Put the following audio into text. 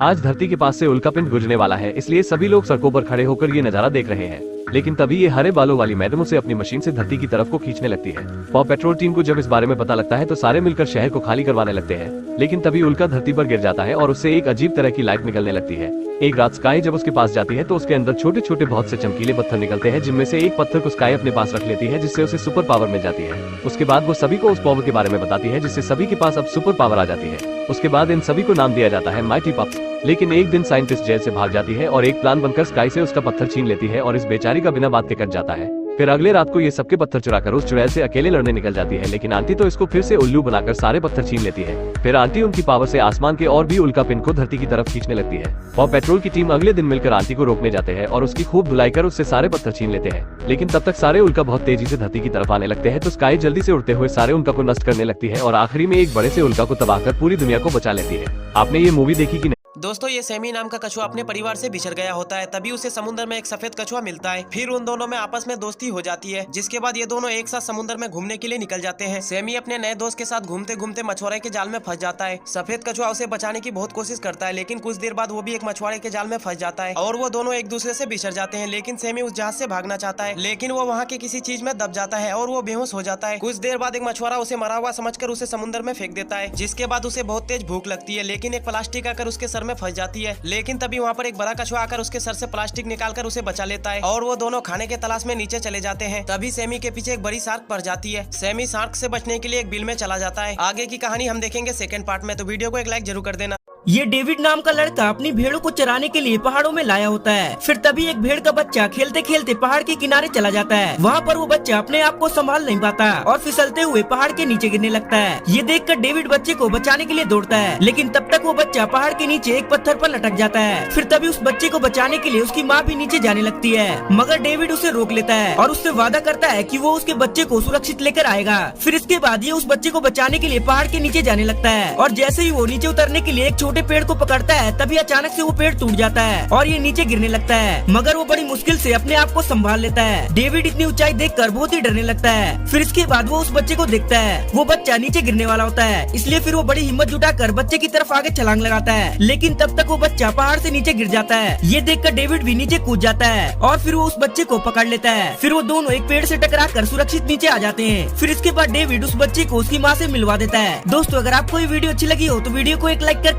आज धरती के पास से उल्कापिंड गुजरने वाला है, इसलिए सभी लोग सड़कों पर खड़े होकर ये नजारा देख रहे हैं। लेकिन तभी ये हरे बालों वाली मैडम उसे अपनी मशीन से धरती की तरफ को खींचने लगती है। पॉ पेट्रोल टीम को जब इस बारे में पता लगता है तो सारे मिलकर शहर को खाली करवाने लगते हैं। लेकिन तभी उल्का धरती पर गिर जाता है और उससे एक अजीब तरह की लाइट निकलने लगती है। एक रात स्काई जब उसके पास जाती है तो उसके अंदर छोटे छोटे बहुत से चमकीले पत्थर निकलते हैं, जिनमें से एक पत्थर को स्काई अपने पास रख लेती है, जिससे उसे सुपर पावर मिल जाती है। उसके बाद वो सभी को उस पावर के बारे में बताती है, जिससे सभी के पास अब सुपर पावर आ जाती है। उसके बाद इन सभी को नाम दिया जाता है माइटी पप्स। लेकिन एक दिन साइंटिस्ट जेल से भाग जाती है और एक प्लान बनकर स्काई से उसका पत्थर छीन लेती है और इस बेचारी का बिना बात के कट जाता है। फिर अगले रात को ये सबके पत्थर चुराकर उस चुड़ैल से अकेले लड़ने निकल जाती है, लेकिन आंटी तो इसको फिर से उल्लू बनाकर सारे पत्थर छीन लेती है। फिर आंटी उनकी पावर से आसमान के और भी उल्कापिंड को धरती की तरफ खींचने लगती है। पॉ पेट्रोल की टीम अगले दिन मिलकर आंटी को रोकने जाते हैं और उसकी खूब धुलाई कर उससे सारे पत्थर छीन लेते हैं। लेकिन तब तक सारे उल्का बहुत तेजी से धरती की तरफ आने लगते हैं, तो स्काई जल्दी से उड़ते हुए सारे उल्का को नष्ट करने लगती है और आखिरी में एक बड़े से उल्का को तबाह कर पूरी दुनिया को बचा लेती है। आपने ये मूवी देखी कि दोस्तों, ये सैमी नाम का कछुआ अपने परिवार से बिछड़ गया होता है। तभी उसे समुद्र में एक सफेद कछुआ मिलता है। फिर उन दोनों में आपस में दोस्ती हो जाती है, जिसके बाद ये दोनों एक साथ समुद्र में घूमने के लिए निकल जाते हैं। सैमी अपने नए दोस्त के साथ घूमते घूमते मछुआरे के जाल में फंस जाता है। सफेद कछुआ उसे बचाने की बहुत कोशिश करता है, लेकिन कुछ देर बाद वो भी एक मछुआरे के जाल में फंस जाता है और वो दोनों एक दूसरे से बिछड़ जाते हैं। लेकिन सैमी उस जहाज से भागना चाहता है, लेकिन वो वहाँ के किसी चीज में दब जाता है और वो बेहोश हो जाता है। कुछ देर बाद एक मछुआरा उसे मरा हुआ समझकर उसे समुद्र में फेंक देता है, जिसके बाद उसे बहुत तेज भूख लगती है, लेकिन एक प्लास्टिक आकर उसके सर में फंस जाती है। लेकिन तभी वहाँ पर एक बड़ा कछुआ आकर उसके सर से प्लास्टिक निकालकर उसे बचा लेता है और वो दोनों खाने के तलाश में नीचे चले जाते हैं। तभी सैमी के पीछे एक बड़ी शार्क पड़ जाती है। सैमी शार्क से बचने के लिए एक बिल में चला जाता है। आगे की कहानी हम देखेंगे सेकंड पार्ट में, तो वीडियो को एक लाइक जरूर कर देना। ये डेविड नाम का लड़का अपनी भेड़ों को चराने के लिए पहाड़ों में लाया होता है। फिर तभी एक भेड़ का बच्चा खेलते खेलते पहाड़ के किनारे चला जाता है। वहाँ पर वो बच्चा अपने आप को संभाल नहीं पाता और फिसलते हुए पहाड़ के नीचे गिरने लगता है। ये देखकर डेविड बच्चे को बचाने के लिए दौड़ता है, लेकिन तब तक वो बच्चा पहाड़ के नीचे एक पत्थर पर लटक जाता है। फिर तभी उस बच्चे को बचाने के लिए उसकी माँ भी नीचे जाने लगती है, मगर डेविड उसे रोक लेता है और उससे वादा करता है कि वो उसके बच्चे को सुरक्षित लेकर आएगा। फिर इसके बाद ये उस बच्चे को बचाने के लिए पहाड़ के नीचे जाने लगता है और जैसे ही वो नीचे उतरने के लिए एक छोटे पेड़ को पकड़ता है, तभी अचानक से वो पेड़ टूट जाता है और ये नीचे गिरने लगता है, मगर वो बड़ी मुश्किल से अपने आप को संभाल लेता है। डेविड इतनी ऊंचाई देखकर बहुत ही डरने लगता है। फिर इसके बाद वो उस बच्चे को देखता है, वो बच्चा नीचे गिरने वाला होता है, इसलिए फिर वो बड़ी हिम्मत जुटाकर बच्चे की तरफ आगे छलांग लगाता है, लेकिन तब तक वो बच्चा पहाड़ से नीचे गिर जाता है। ये देखकर डेविड भी नीचे कूद जाता है और फिर वो उस बच्चे को पकड़ लेता है। फिर वो दोनों एक पेड़ से टकराकर सुरक्षित नीचे आ जाते हैं। फिर इसके बाद डेविड उस बच्चे को उसकी माँ से मिलवा देता है। दोस्तों, अगर आपको ये वीडियो अच्छी लगी हो तो वीडियो को एक लाइक कर